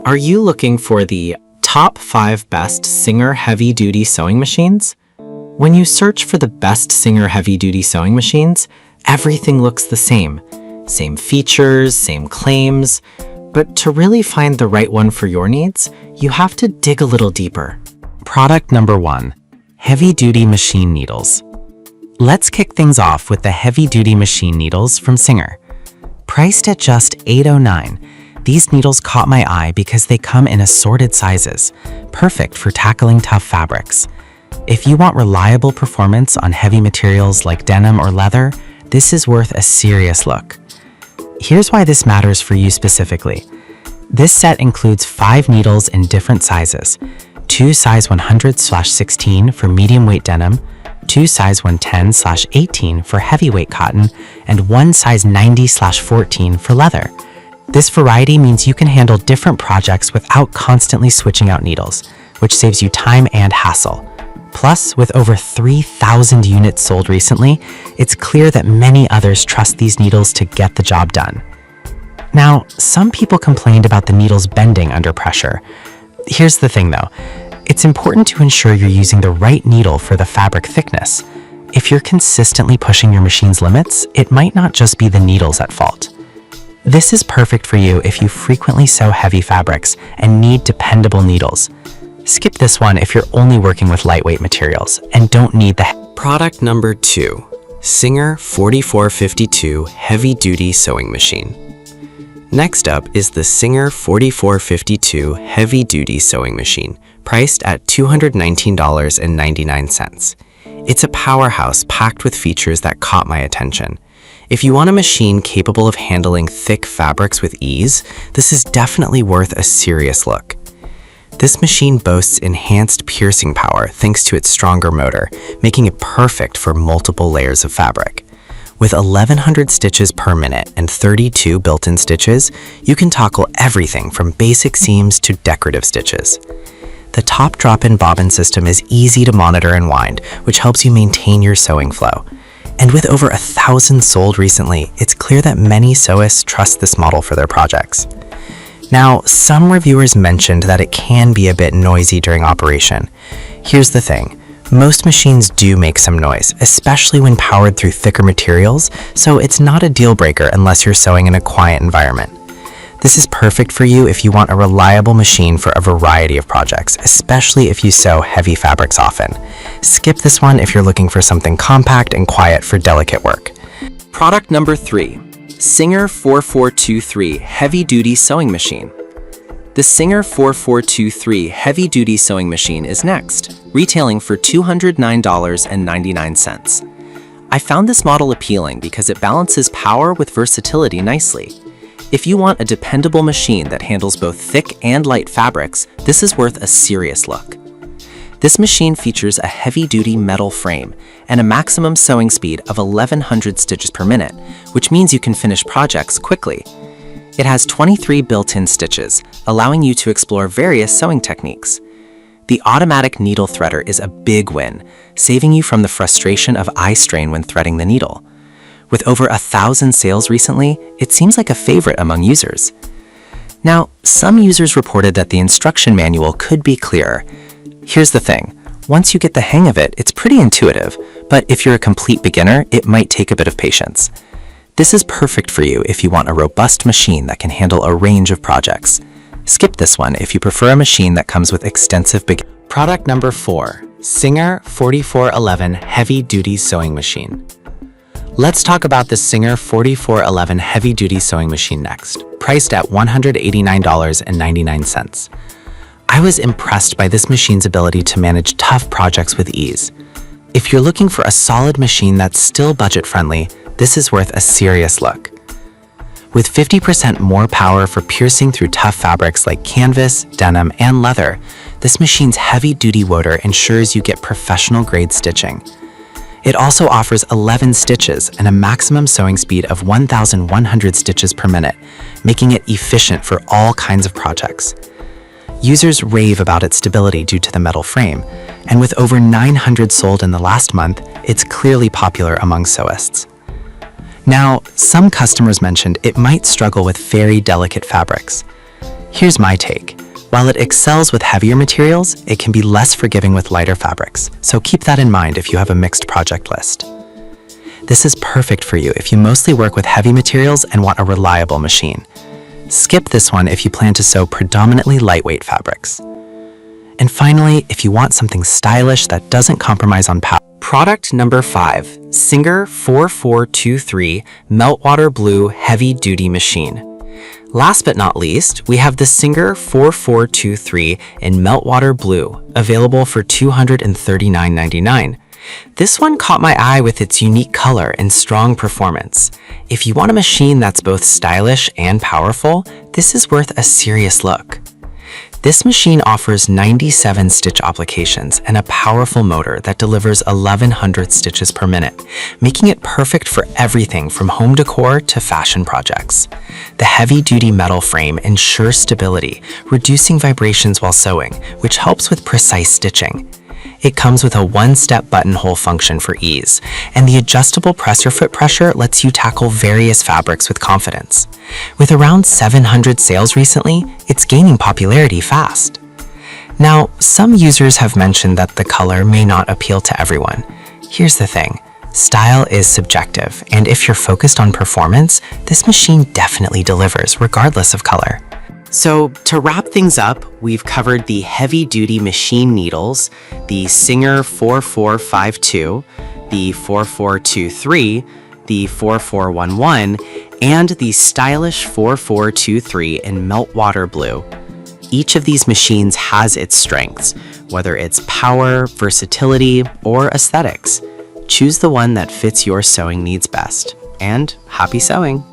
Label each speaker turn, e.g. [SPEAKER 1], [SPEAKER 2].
[SPEAKER 1] Are you looking for the top 5 best Singer heavy-duty sewing machines? When you search for the best Singer heavy-duty sewing machines, everything looks the same. Same features, same claims. But to really find the right one for your needs, you have to dig a little deeper.
[SPEAKER 2] Product number 1. Heavy-duty machine needles. Let's kick things off with the heavy-duty machine needles from Singer. Priced at just $8.09, these needles caught my eye because they come in assorted sizes, perfect for tackling tough fabrics. If you want reliable performance on heavy materials like denim or leather, this is worth a serious look. Here's why this matters for you specifically. This set includes 5 needles in different sizes, 2 size 100/16 for medium weight denim, 2 size 110/18 for heavyweight cotton, and 1 size 90/14 for leather. This variety means you can handle different projects without constantly switching out needles, which saves you time and hassle. Plus, with over 3,000 units sold recently, it's clear that many others trust these needles to get the job done. Now, some people complained about the needles bending under pressure. Here's the thing though, it's important to ensure you're using the right needle for the fabric thickness. If you're consistently pushing your machine's limits, it might not just be the needles at fault. This is perfect for you if you frequently sew heavy fabrics and need dependable needles. Skip this one if you're only working with lightweight materials and don't need the...
[SPEAKER 1] Product number 2. Singer 4452 Heavy-Duty Sewing Machine. Next up is the Singer 4452 Heavy-Duty Sewing Machine, priced at $219.99. It's a powerhouse packed with features that caught my attention. If you want a machine capable of handling thick fabrics with ease, this is definitely worth a serious look. This machine boasts enhanced piercing power thanks to its stronger motor, making it perfect for multiple layers of fabric. With 1,100 stitches per minute and 32 built-in stitches, you can tackle everything from basic seams to decorative stitches. The top drop-in bobbin system is easy to monitor and wind, which helps you maintain your sewing flow. And with over 1,000 sold recently, it's clear that many sewists trust this model for their projects. Now, some reviewers mentioned that it can be a bit noisy during operation. Here's the thing. Most machines do make some noise, especially when powered through thicker materials, so it's not a deal breaker unless you're sewing in a quiet environment. This is perfect for you if you want a reliable machine for a variety of projects, especially if you sew heavy fabrics often. Skip this one if you're looking for something compact and quiet for delicate work.
[SPEAKER 3] Product number 3. Singer 4423 Heavy-Duty Sewing Machine. The Singer 4423 Heavy-Duty Sewing Machine is next, retailing for $209.99. I found this model appealing because it balances power with versatility nicely. If you want a dependable machine that handles both thick and light fabrics, this is worth a serious look. This machine features a heavy-duty metal frame and a maximum sewing speed of 1,100 stitches per minute, which means you can finish projects quickly. It has 23 built-in stitches, allowing you to explore various sewing techniques. The automatic needle threader is a big win, saving you from the frustration of eye strain when threading the needle. With over 1,000 sales recently, it seems like a favorite among users. Now, some users reported that the instruction manual could be clearer. Here's the thing. Once you get the hang of it, it's pretty intuitive, but if you're a complete beginner, it might take a bit of patience. This is perfect for you if you want a robust machine that can handle a range of projects. Skip this one if you prefer a machine that comes with extensive
[SPEAKER 2] Product number 4. Singer 4411 Heavy-Duty Sewing Machine. Let's talk about the Singer 4411 Heavy-Duty Sewing Machine next, priced at $189.99. I was impressed by this machine's ability to manage tough projects with ease. If you're looking for a solid machine that's still budget-friendly, this is worth a serious look. With 50% more power for piercing through tough fabrics like canvas, denim, and leather, this machine's heavy-duty motor ensures you get professional-grade stitching. It also offers 11 stitches and a maximum sewing speed of 1,100 stitches per minute, making it efficient for all kinds of projects. Users rave about its stability due to the metal frame, and with over 900 sold in the last month, it's clearly popular among sewists. Now, some customers mentioned it might struggle with very delicate fabrics.
[SPEAKER 1] Here's my take. While it excels with heavier materials, it can be less forgiving with lighter fabrics, so keep that in mind if you have a mixed project list. This is perfect for you if you mostly work with heavy materials and want a reliable machine. Skip this one if you plan to sew predominantly lightweight fabrics. And finally, if you want something stylish that doesn't compromise on power.
[SPEAKER 3] Product number 5, Singer 4423 Meltwater Blue Heavy Duty Machine. Last but not least, we have the Singer 4423 in Meltwater Blue, available for $239.99. This one caught my eye with its unique color and strong performance. If you want a machine that's both stylish and powerful, this is worth a serious look. This machine offers 97 stitch applications and a powerful motor that delivers 1,100 stitches per minute, making it perfect for everything from home decor to fashion projects. The heavy-duty metal frame ensures stability, reducing vibrations while sewing, which helps with precise stitching. It comes with a one-step buttonhole function for ease, and the adjustable presser foot pressure lets you tackle various fabrics with confidence. With around 700 sales recently, it's gaining popularity fast. Now, some users have mentioned that the color may not appeal to everyone. Here's the thing. Style is subjective, and if you're focused on performance, this machine definitely delivers regardless of color.
[SPEAKER 2] So to wrap things up, we've covered the heavy-duty machine needles, the Singer 4452, the 4423, the 4411, and the stylish 4423 in Meltwater Blue. Each of these machines has its strengths, whether it's power, versatility, or aesthetics. Choose the one that fits your sewing needs best. And happy sewing!